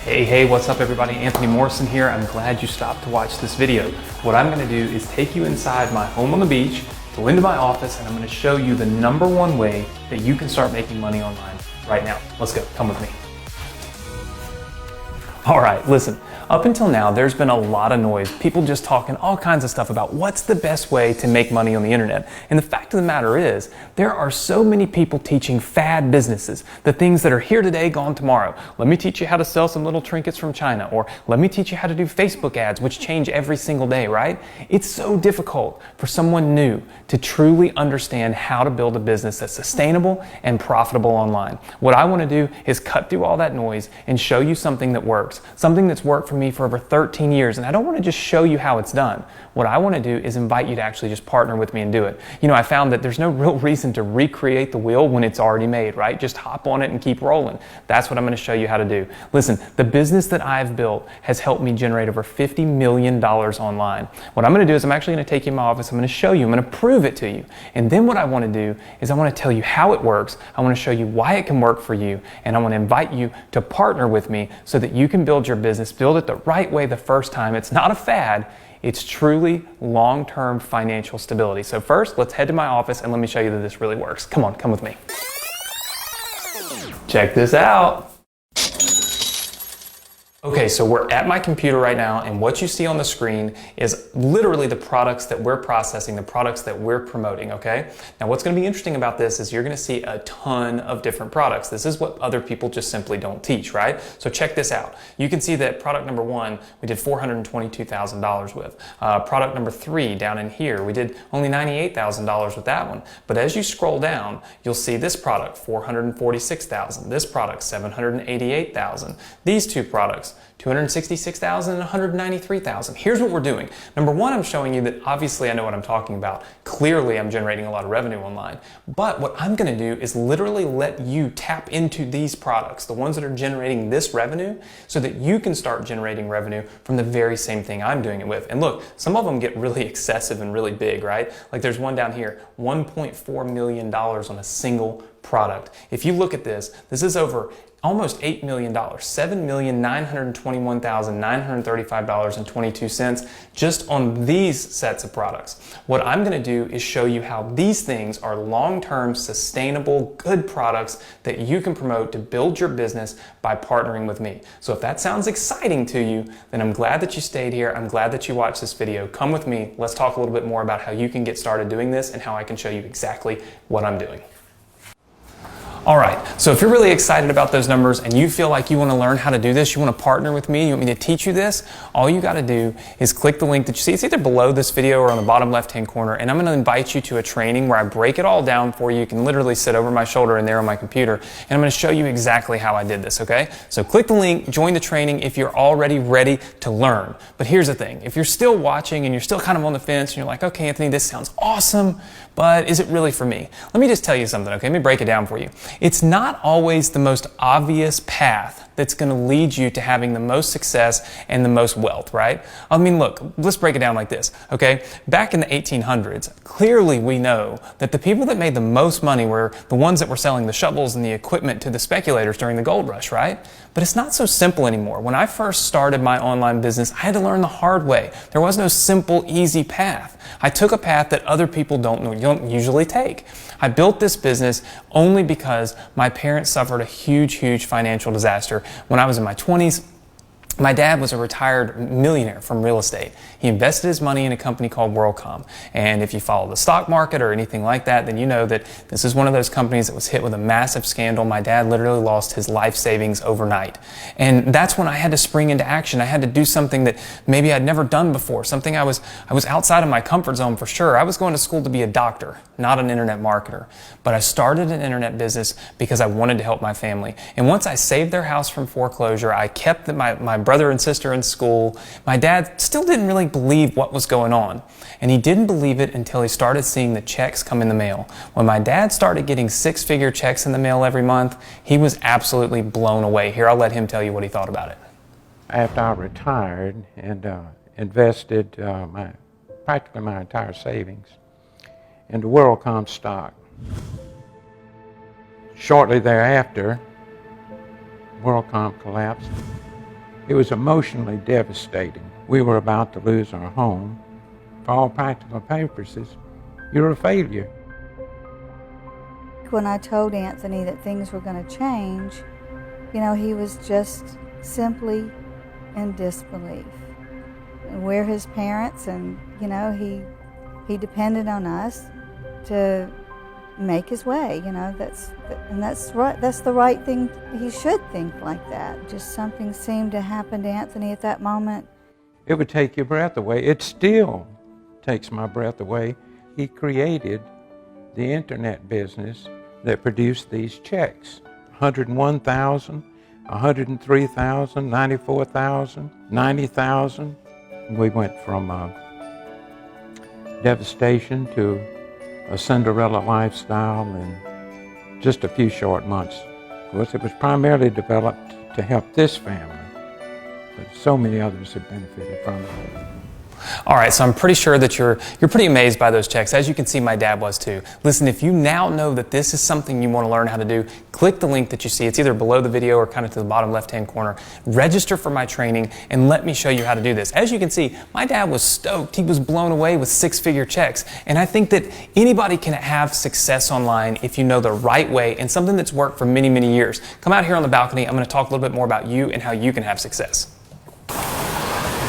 Hey, what's up everybody? Anthony Morrison here. I'm glad you stopped to watch this video. What I'm gonna do is take you inside my home on the beach, go into my office, and I'm gonna show you the #1 way that you can start making money online right now. Let's go, come with me. All right, listen, up until now, there's been a lot of noise, people just talking all kinds of stuff about what's the best way to make money on the internet. And the fact of the matter is, there are so many people teaching fad businesses, the things that are here today, gone tomorrow. Let me teach you how to sell some little trinkets from China, or let me teach you how to do Facebook ads, which change every single day, right? It's so difficult for someone new to truly understand how to build a business that's sustainable and profitable online. What I want to do is cut through all that noise and show you something that works. Something that's worked for me for over 13 years, and I don't want to just show you how it's done. What I want to do is invite you to actually just partner with me and do it. You know, I found that there's no real reason to recreate the wheel when it's already made, right? Just hop on it and keep rolling. That's what I'm going to show you how to do. Listen, the business that I've built has helped me generate over $50 million online. What I'm going to do is I'm actually going to take you in my office, I'm going to show you, I'm going to prove it to you. And then what I want to do is I want to tell you how it works, I want to show you why it can work for you, and I want to invite you to partner with me so that you can build your business, build it the right way the first time. It's not a fad, it's truly long-term financial stability. So first, let's head to my office and let me show you that this really works. Come on, come with me. Check this out. Okay, so we're at my computer right now, and what you see on the screen is literally the products that we're processing, the products that we're promoting, okay? Now what's gonna be interesting about this is you're gonna see a ton of different products. This is what other people just simply don't teach, right? So check this out. You can see that product #1, we did $422,000 with. Product #3 down in here, we did only $98,000 with that one. But as you scroll down, you'll see this product, $446,000. This product, $788,000. These two products, $266,000 and $193,000. Here's what we're doing. #1, I'm showing you that obviously I know what I'm talking about. Clearly, I'm generating a lot of revenue online. But what I'm going to do is literally let you tap into these products, the ones that are generating this revenue, so that you can start generating revenue from the very same thing I'm doing it with. And look, some of them get really excessive and really big, right? Like there's one down here, $1.4 million on a single product. If you look at this, this is over almost $8 million, $7,921,935.22 just on these sets of products. What I'm going to do is show you how these things are long-term, sustainable, good products that you can promote to build your business by partnering with me. So if that sounds exciting to you, then I'm glad that you stayed here. I'm glad that you watched this video. Come with me. Let's talk a little bit more about how you can get started doing this and how I can show you exactly what I'm doing. All right, so if you're really excited about those numbers and you feel like you want to learn how to do this, you want to partner with me, you want me to teach you this, all you got to do is click the link that you see. It's either below this video or on the bottom left-hand corner, and I'm going to invite you to a training where I break it all down for you. You can literally sit over my shoulder and there on my computer, and I'm going to show you exactly how I did this, okay? So click the link, join the training if you're already ready to learn. But here's the thing, if you're still watching and you're still kind of on the fence and you're like, okay, Anthony, this sounds awesome, but is it really for me? Let me just tell you something, okay? Let me break it down for you. It's not always the most obvious path that's going to lead you to having the most success and the most wealth, right? I mean, look, let's break it down like this, okay? Back in the 1800s, clearly we know that the people that made the most money were the ones that were selling the shovels and the equipment to the speculators during the gold rush, right? But it's not so simple anymore. When I first started my online business, I had to learn the hard way. There was no simple, easy path. I took a path that other people don't usually take. I built this business only because my parents suffered a huge financial disaster. When I was in my 20s, my dad was a retired millionaire from real estate. He invested his money in a company called WorldCom. And if you follow the stock market or anything like that, then you know that this is one of those companies that was hit with a massive scandal. My dad literally lost his life savings overnight. And that's when I had to spring into action. I had to do something that maybe I'd never done before, something I was outside of my comfort zone for sure. I was going to school to be a doctor, not an internet marketer. But I started an internet business because I wanted to help my family. And once I saved their house from foreclosure, I kept my brother and sister in school. My dad still didn't really believe what was going on. And he didn't believe it until he started seeing the checks come in the mail. When my dad started getting 6-figure checks in the mail every month, he was absolutely blown away. Here, I'll let him tell you what he thought about it. After I retired and invested practically my entire savings into WorldCom stock. Shortly thereafter, WorldCom collapsed It was emotionally devastating. We were about to lose our home. For all practical purposes, you're a failure. When I told Anthony that things were going to change, he was just simply in disbelief. And we're his parents, and he depended on us to make his way. That's right. That's the right thing. He should think like that. Just something seemed to happen to Anthony at that moment. It would take your breath away. It still takes my breath away. He created the internet business that produced these checks. 101,000, 103,000, 94,000, 90,000. We went from devastation to a Cinderella lifestyle in just a few short months. Of course, it was primarily developed to help this family, but so many others have benefited from it. All right, so I'm pretty sure that you're pretty amazed by those checks. As you can see, my dad was too. Listen, if you now know that this is something you want to learn how to do, click the link that you see. It's either below the video or kind of to the bottom left-hand corner. Register for my training and let me show you how to do this. As you can see, my dad was stoked. He was blown away with six-figure checks. And I think that anybody can have success online if you know the right way and something that's worked for many, many years. Come out here on the balcony. I'm going to talk a little bit more about you and how you can have success.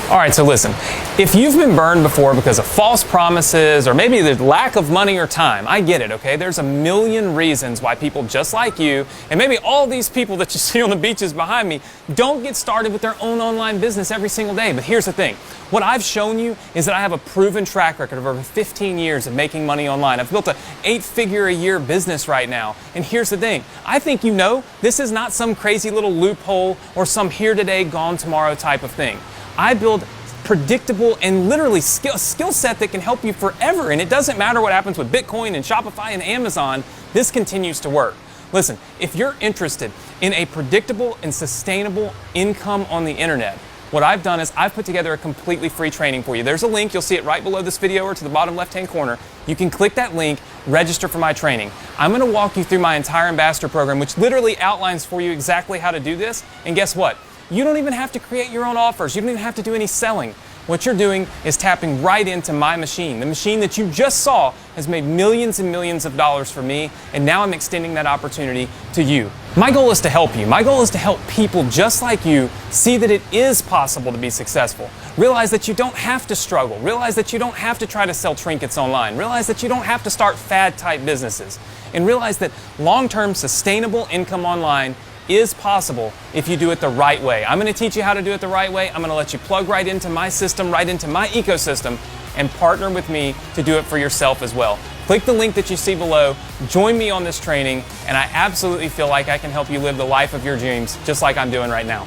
All right, so listen, if you've been burned before because of false promises or maybe the lack of money or time, I get it, okay? There's a million reasons why people just like you and maybe all these people that you see on the beaches behind me don't get started with their own online business every single day. But here's the thing. What I've shown you is that I have a proven track record of over 15 years of making money online. I've built a 8-figure-a-year business right now. And here's the thing. I think you know this is not some crazy little loophole or some here today, gone tomorrow type of thing. I build predictable and literally skill set that can help you forever. And it doesn't matter what happens with Bitcoin and Shopify and Amazon, this continues to work. Listen, if you're interested in a predictable and sustainable income on the internet, what I've done is I've put together a completely free training for you. There's a link, you'll see it right below this video or to the bottom left-hand corner. You can click that link, register for my training. I'm gonna walk you through my entire ambassador program, which literally outlines for you exactly how to do this. And guess what? You don't even have to create your own offers. You don't even have to do any selling. What you're doing is tapping right into my machine. The machine that you just saw has made millions and millions of dollars for me, and now I'm extending that opportunity to you. My goal is to help you. My goal is to help people just like you see that it is possible to be successful. Realize that you don't have to struggle. Realize that you don't have to try to sell trinkets online. Realize that you don't have to start fad-type businesses. And realize that long-term sustainable income online is possible if you do it the right way. I'm going to teach you how to do it the right way. I'm going to let you plug right into my system, right into my ecosystem, and partner with me to do it for yourself as well. Click the link that you see below, join me on this training, and I absolutely feel like I can help you live the life of your dreams just like I'm doing right now.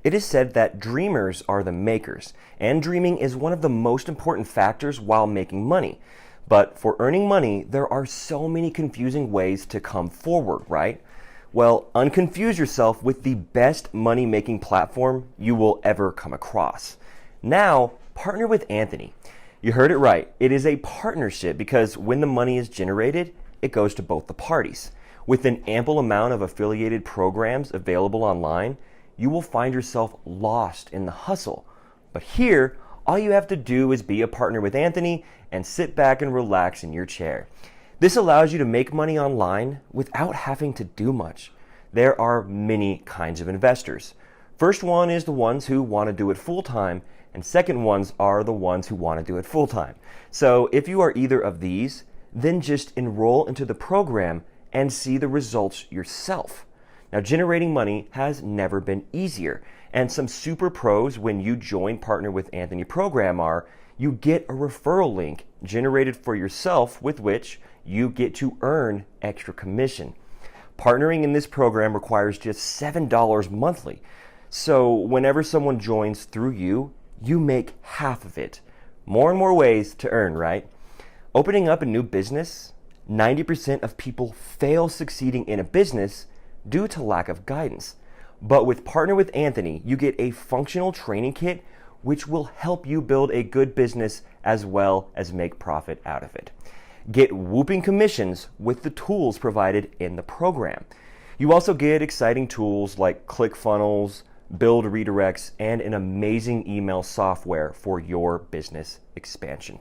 It is said that dreamers are the makers, and dreaming is one of the most important factors while making money. But for earning money, there are so many confusing ways to come forward, right? Well, unconfuse yourself with the best money-making platform you will ever come across. Now, partner with Anthony. You heard it right. It is a partnership because when the money is generated, it goes to both the parties. With an ample amount of affiliated programs available online, you will find yourself lost in the hustle. But here, all you have to do is be a partner with Anthony and sit back and relax in your chair. This allows you to make money online without having to do much. There are many kinds of investors. First one is the ones who want to do it full-time, and second ones are the ones who want to do it full-time. So if you are either of these, then just enroll into the program and see the results yourself. Now, generating money has never been easier, and some super pros when you join Partner with Anthony program are you get a referral link generated for yourself with which you get to earn extra commission. Partnering in this program requires just $7 monthly, so whenever someone joins through you, you make half of it. More and more ways to earn, right? Opening up a new business, 90% of people fail succeeding in a business due to lack of guidance. But with Partner with Anthony, you get a functional training kit which will help you build a good business as well as make profit out of it. get whooping commissions with the tools provided in the program. You also get exciting tools like ClickFunnels, build redirects, and an amazing email software for your business expansion.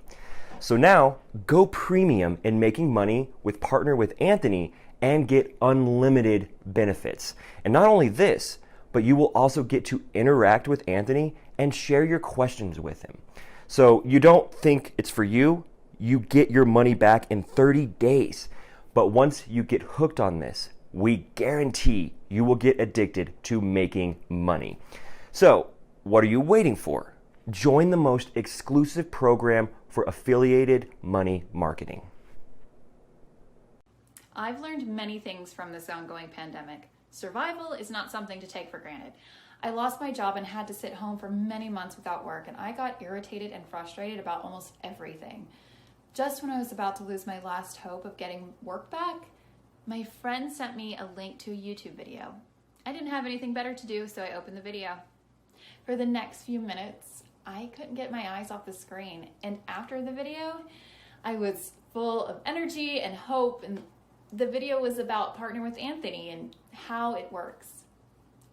So now, go premium in making money with Partner with Anthony and get unlimited benefits. And not only this, but you will also get to interact with Anthony and share your questions with him. So you don't think it's for you, you get your money back in 30 days. But once you get hooked on this, we guarantee you will get addicted to making money. So what are you waiting for? Join the most exclusive program for affiliated money marketing. I've learned many things from this ongoing pandemic. Survival is not something to take for granted. I lost my job and had to sit home for many months without work, and I got irritated and frustrated about almost everything. Just when I was about to lose my last hope of getting work back, my friend sent me a link to a YouTube video. I didn't have anything better to do, so I opened the video. For the next few minutes, I couldn't get my eyes off the screen, and after the video, I was full of energy and hope, and the video was about Partner with Anthony and how it works.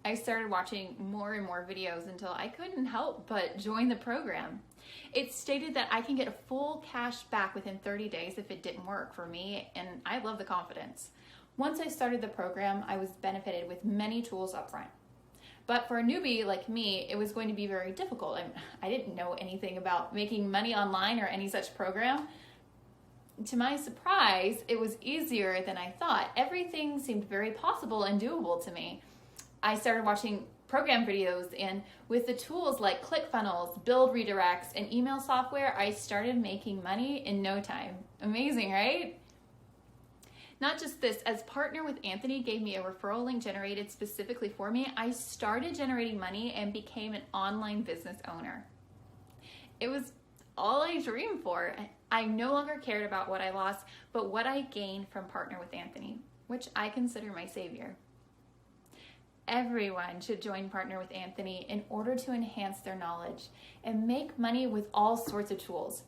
I started watching more and more videos until I couldn't help but join the program. It stated that I can get full cash back within 30 days if it didn't work for me, and I love the confidence. Once I started the program, I was benefited with many tools up front. But for a newbie like me, it was going to be very difficult. I didn't know anything about making money online or any such program. To my surprise, it was easier than I thought. Everything seemed very possible and doable to me. I started watching program videos, and with the tools like ClickFunnels, build redirects, and email software, I started making money in no time. Amazing, right? Not just this, as Partner with Anthony gave me a referral link generated specifically for me, I started generating money and became an online business owner. It was all I dreamed for. I no longer cared about what I lost, but what I gained from Partner with Anthony, which I consider my savior. Everyone should join Partner with Anthony in order to enhance their knowledge and make money with all sorts of tools.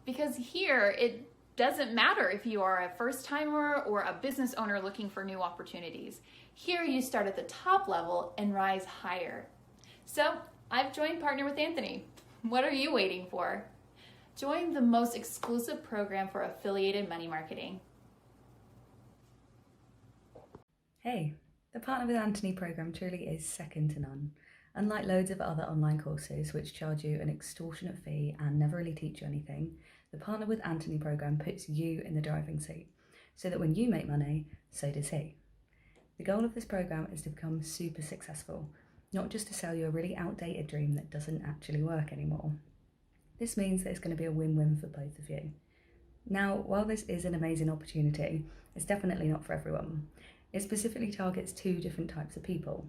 Because here, it doesn't matter if you are a first-timer or a business owner looking for new opportunities. Here, you start at the top level and rise higher. So, I've joined Partner with Anthony. What are you waiting for? Join the most exclusive program for affiliated money marketing. Hey, the Partner with Anthony program truly is second to none. Unlike loads of other online courses which charge you an extortionate fee and never really teach you anything, the Partner with Anthony program puts you in the driving seat, so that when you make money, so does he. The goal of this program is to become super successful, not just to sell you a really outdated dream that doesn't actually work anymore. This means that it's going to be a win-win for both of you. Now, while this is an amazing opportunity, it's definitely not for everyone. It specifically targets two different types of people.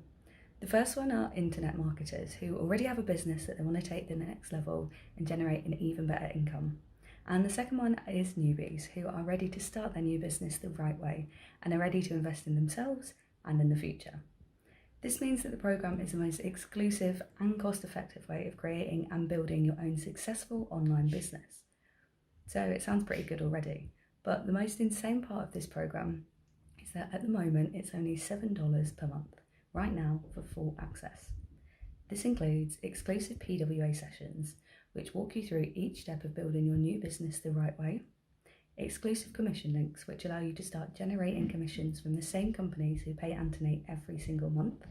The first one are internet marketers who already have a business that they want to take to the next level and generate an even better income. And the second one is newbies who are ready to start their new business the right way and are ready to invest in themselves and in the future. This means that the program is the most exclusive and cost-effective way of creating and building your own successful online business. So it sounds pretty good already, but the most insane part of this program is that at the moment it's only $7 per month, right now, for full access. This includes exclusive PWA sessions, which walk you through each step of building your new business the right way, exclusive commission links, which allow you to start generating commissions from the same companies who pay Anthony every single month,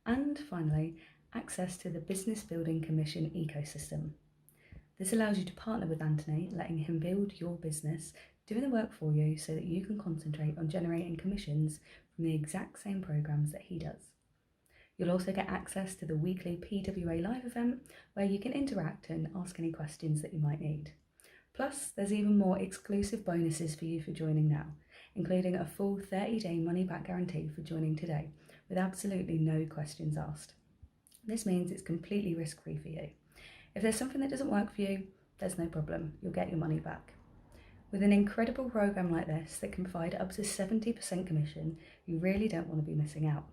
and finally, access to the business building commission ecosystem. This allows you to partner with Anthony, letting him build your business, doing the work for you so that you can concentrate on generating commissions from the exact same programs that he does. You'll also get access to the weekly PWA live event where you can interact and ask any questions that you might need. Plus, there's even more exclusive bonuses for you for joining now, including a full 30-day money-back guarantee for joining today with absolutely no questions asked. This means it's completely risk-free for you. If there's something that doesn't work for you, there's no problem, you'll get your money back. With an incredible program like this that can provide up to 70% commission, you really don't want to be missing out.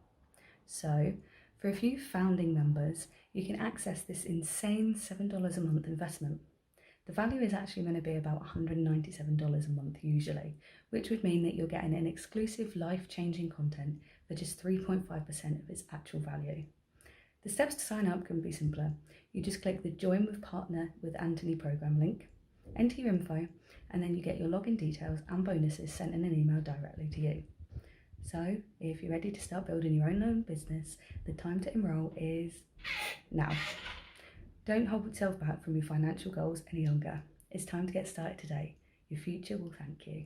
So, for a few founding members, you can access this insane $7 a month investment. The value is actually going to be about $197 a month usually, which would mean that you're getting an exclusive life-changing content for just 3.5% of its actual value. The steps to sign up can be simpler. You just click the Join with Partner with Anthony program link, enter your info, and then you get your login details and bonuses sent in an email directly to you. So, if you're ready to start building your own business, the time to enroll is now. Don't hold yourself back from your financial goals any longer. It's time to get started today. Your future will thank you.